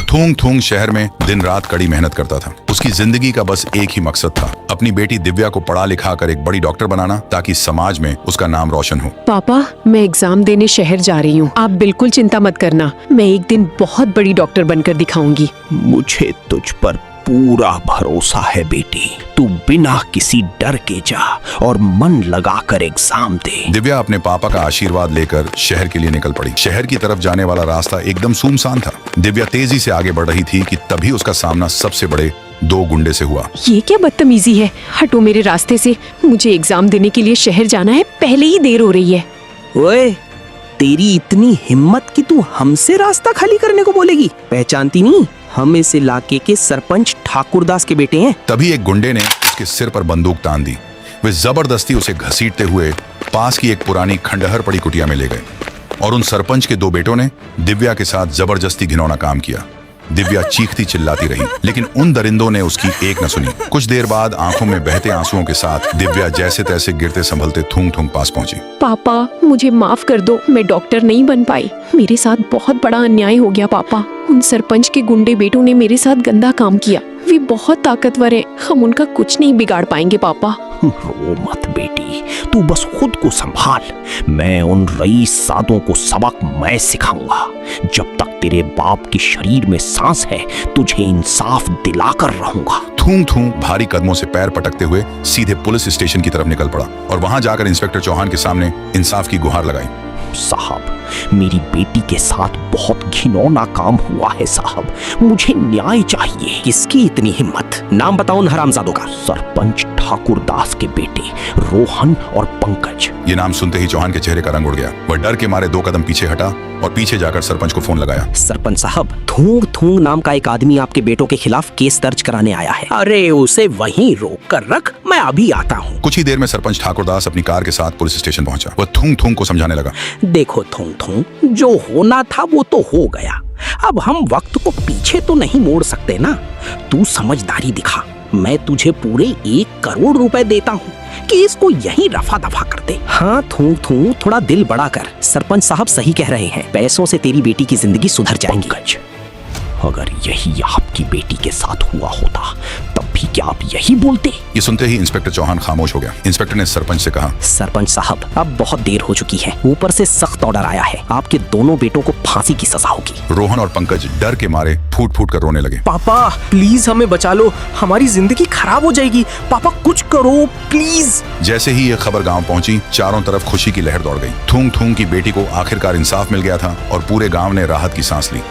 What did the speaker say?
थूंग थूंग शहर में दिन रात कड़ी मेहनत करता था। उसकी जिंदगी का बस एक ही मकसद था, अपनी बेटी दिव्या को पढ़ा लिखा कर एक बड़ी डॉक्टर बनाना, ताकि समाज में उसका नाम रोशन हो। पापा, मैं एग्जाम देने शहर जा रही हूँ, आप बिल्कुल चिंता मत करना। मैं एक दिन बहुत बड़ी डॉक्टर बनकर दिखाऊंगी। मुझे तुझ पर पूरा भरोसा है बेटी। तू बिना किसी डर के जा और मन लगाकर एग्जाम दे। दिव्या अपने पापा का आशीर्वाद लेकर शहर के लिए निकल पड़ी। शहर की तरफ जाने वाला रास्ता एकदम सुनसान था। दिव्या तेजी से आगे बढ़ रही थी कि तभी उसका सामना सबसे बड़े 2 गुंडे से हुआ। ये क्या बदतमीजी है, हटो मेरे रास्ते से। मुझे एग्जाम देने के लिए शहर जाना है, पहले ही देर हो रही है। ओए, तेरी इतनी हिम्मत कि तू हमसे रास्ता खाली करने को बोलेगी? पहचानती नहीं, हम इस इलाके के सरपंच ठाकुरदास के बेटे हैं। तभी एक गुंडे ने उसके सिर पर बंदूक तान दी। वे जबरदस्ती उसे घसीटते हुए पास की एक पुरानी खंडहर पड़ी कुटिया में ले गए और उन सरपंच के 2 बेटों ने दिव्या के साथ जबरदस्ती घिनौना काम किया। दिव्या चीखती चिल्लाती रही, लेकिन उन दरिंदों ने उसकी एक न सुनी। कुछ देर बाद आंखों में बहते आंसुओं के साथ दिव्या जैसे तैसे गिरते संभलते थूंग थूंग पास पहुंची। पापा, मुझे माफ कर दो, मैं डॉक्टर नहीं बन पाई। मेरे साथ बहुत बड़ा अन्याय हो गया पापा। उन सरपंच के गुंडे बेटों ने मेरे साथ गंदा काम किया। वे बहुत ताकतवर है, हम उनका कुछ नहीं बिगाड़ पाएंगे पापा। रो मत बेटी, तू बस खुद को संभाल। मैं उन रईस सादों को सबक मैं सिखाऊंगा। जब तक तेरे बाप के शरीर में सांस है, तुझे इंसाफ दिलाकर रहूंगा। थूंग थूंग भारी कदमों से पैर पटकते हुए सीधे पुलिस स्टेशन की तरफ निकल पड़ा और वहां जाकर इंस्पेक्टर चौहान के सामने इंसाफ की गुहार लगाई। साहब, मेरी बेटी के साथ बहुत घिनौना काम हुआ है साहब, मुझे न्याय चाहिए। किसकी इतनी हिम्मत? नाम बताओ उन हरामजादों का। सरपंच ठाकुरदास के बेटे रोहन और पंकज। ये नाम सुनते ही चौहान के चेहरे का रंग उड़ गया। वह डर के मारे 2 कदम पीछे हटा और पीछे जाकर सरपंच को फोन लगाया। सरपंच साहब, थूंग थूंग नाम का एक आदमी आपके बेटों के खिलाफ केस दर्ज कराने आया है। अरे उसे वहीं रोक कर रख, मैं अभी आता हूँ। कुछ ही देर में सरपंच ठाकुरदास अपनी कार के साथ पुलिस स्टेशन पहुंचा। वह थूंग थूंग को समझाने लगा। देखो थूंग थूंग, जो होना था वो तो हो गया। अब हम वक्त को पीछे तो नहीं मोड़ सकते ना। तू समझदारी दिखा। मैं तुझे पूरे 1 करोड़ रुपए देता हूँ कि इसको यहीं रफा दफा कर दे। हाँ थूंग थूंग, थोड़ा दिल बड़ा कर। सरपंच साहब सही कह रहे हैं, पैसों से तेरी बेटी की जिंदगी सुधर जाएगी। पंकज, अगर यही आपकी बेटी के साथ हुआ होता तब भी क्या आप यही बोलते? ये सुनते ही इंस्पेक्टर चौहान खामोश हो गया। इंस्पेक्टर ने सरपंच से कहा, सरपंच साहब, अब बहुत देर हो चुकी है। ऊपर से सख्त ऑर्डर आया है, आपके दोनों बेटों को फांसी की सजा होगी। रोहन और पंकज डर के मारे फूट फूट कर रोने लगे। पापा प्लीज हमें बचा लो, हमारी जिंदगी खराब हो जाएगी। पापा कुछ करो प्लीज। जैसे ही ये खबर गांव पहुंची, चारों तरफ खुशी की लहर दौड़ गई। थूंग थूंग की बेटी को आखिरकार इंसाफ मिल गया था और पूरे गांव ने राहत की सांस ली।